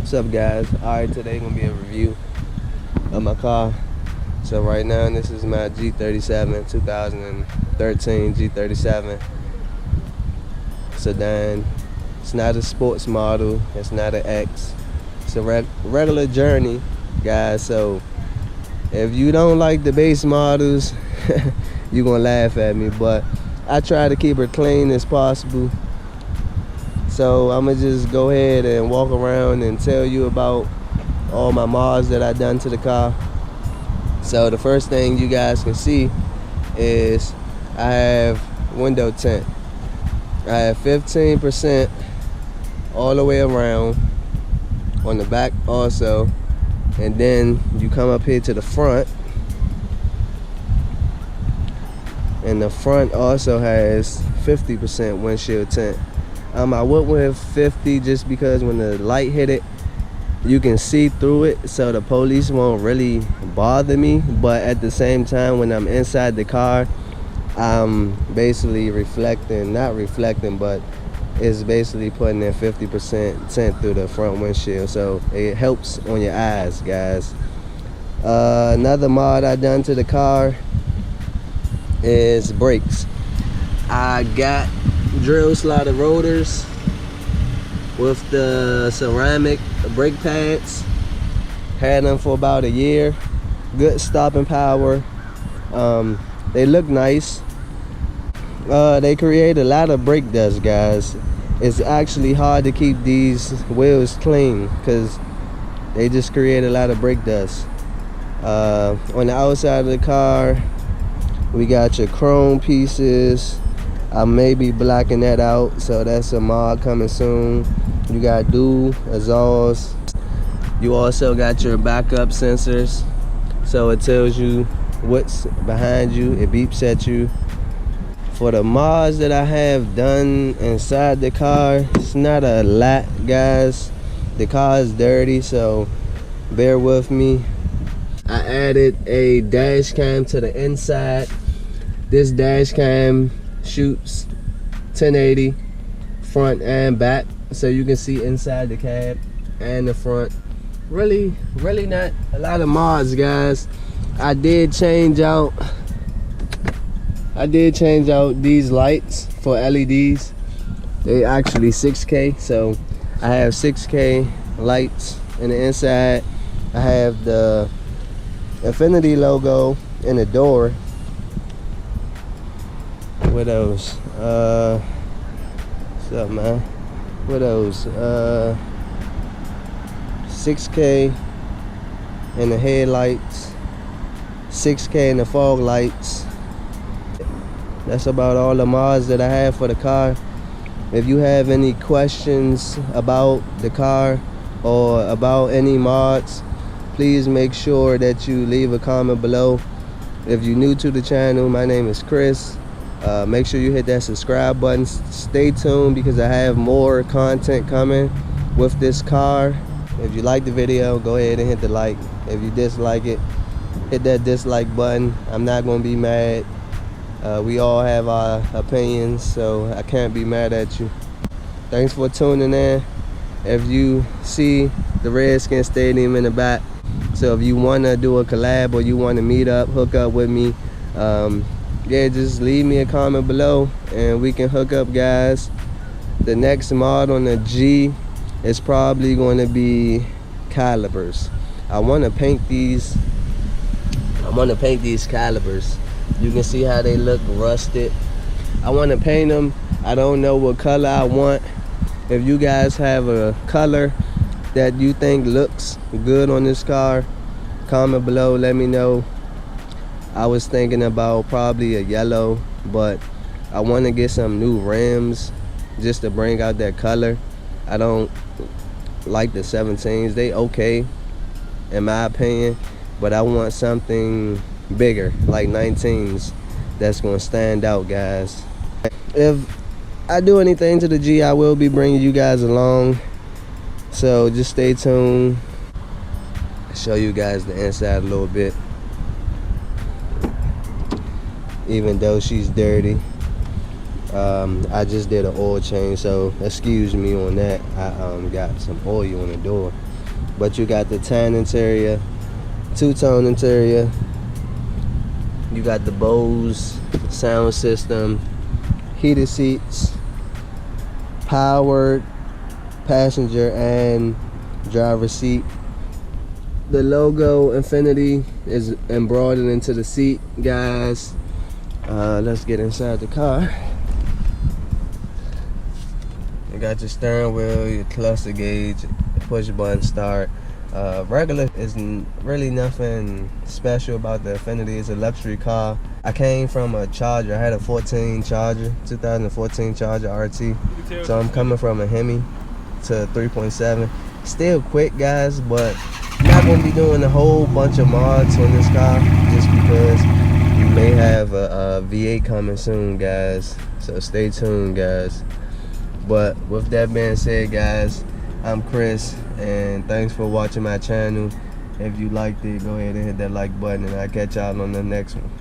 What's up, guys? Alright, today gonna be a review of my car. So right now this is my G37 2013 G37 sedan. It's not a sports model, it's not an X, it's a regular journey, guys. So if you don't like the base models you're gonna laugh at me, but I try to keep her clean as possible. So I'm gonna just go ahead and walk around and tell you about all my mods that I've done to the car. So the first thing you guys can see is I have window tint. I have 15% all the way around on the back also, and then you come up here to the front, and the front also has 50% windshield tint. I went with 50 just because when the light hit it, you can see through it, so the police won't really bother me. But at the same time, when I'm inside the car, I'm basically not reflecting, but it's basically putting in 50% tint through the front windshield, so it helps on your eyes, guys. Another mod I done to the car is brakes. I got drill slotted rotors with the ceramic brake pads. Had them for about a year. Good stopping power. They look nice. They create a lot of brake dust, guys. It's actually hard to keep these wheels clean because they just create a lot of brake dust. On the outside of the car, we got your chrome pieces. I may be blacking that out, so that's a mod coming soon. You got dual exhaust. You also got your backup sensors, so it tells you what's behind you, it beeps at you. For the mods that I have done inside the car, it's not a lot, guys. The car is dirty, so bear with me. I added a dash cam to the inside. This dash cam shoots 1080 front and back, so you can see inside the cab and the front. Really not a lot of mods, guys. I did change out these lights for LEDs. They actually 6K, so I have 6K lights in the inside. I have the Infiniti logo in the door. What else? What's up, man? What else? 6K in the headlights, 6K in the fog lights. That's about all the mods that I have for the car. If you have any questions about the car or about any mods, please make sure that you leave a comment below. If you're new to the channel, my name is Chris. Make sure you hit that subscribe button. Stay tuned because I have more content coming with this car. If you like the video, go ahead and hit the like. If you dislike it, hit that dislike button. I'm not gonna be mad. We all have our opinions, so I can't be mad at you. Thanks for tuning in. If you see the Redskin Stadium in the back, so if you wanna do a collab or you wanna meet up, hook up with me, yeah, just leave me a comment below and we can hook up, guys. The next mod on the G is probably going to be calipers. I want to paint these calipers. You can see how they look rusted. I want to paint them. I don't know what color I want. If you guys have a color that you think looks good on this car, comment below, let me know. I was thinking about probably a yellow, but I want to get some new rims just to bring out that color. I don't like the 17s. They okay in my opinion, but I want something bigger like 19s that's gonna stand out, guys. If I do anything to the G, I will be bringing you guys along, so just stay tuned. I'll show you guys the inside a little bit. Even though she's dirty, I just did an oil change, so excuse me on that. I got some oil on the door. but you got the tan interior, two-tone interior. You got the Bose sound system, heated seats, powered passenger and driver seat. The logo Infiniti is embroidered into the seat, guys. Let's get inside the car. You got your steering wheel, your cluster gauge, push button start. Regular isn't really nothing special about the Infiniti. It's a luxury car. I came from a Charger. I had a 2014 Charger RT. So I'm coming from a Hemi to 3.7. Still quick, guys, but I'm not gonna be doing a whole bunch of mods on this car just because you may have a V8 coming soon, guys. So stay tuned, guys. But with that being said, guys, I'm Chris, and thanks for watching my channel. If you liked it, go ahead and hit that like button, and I'll catch y'all on the next one.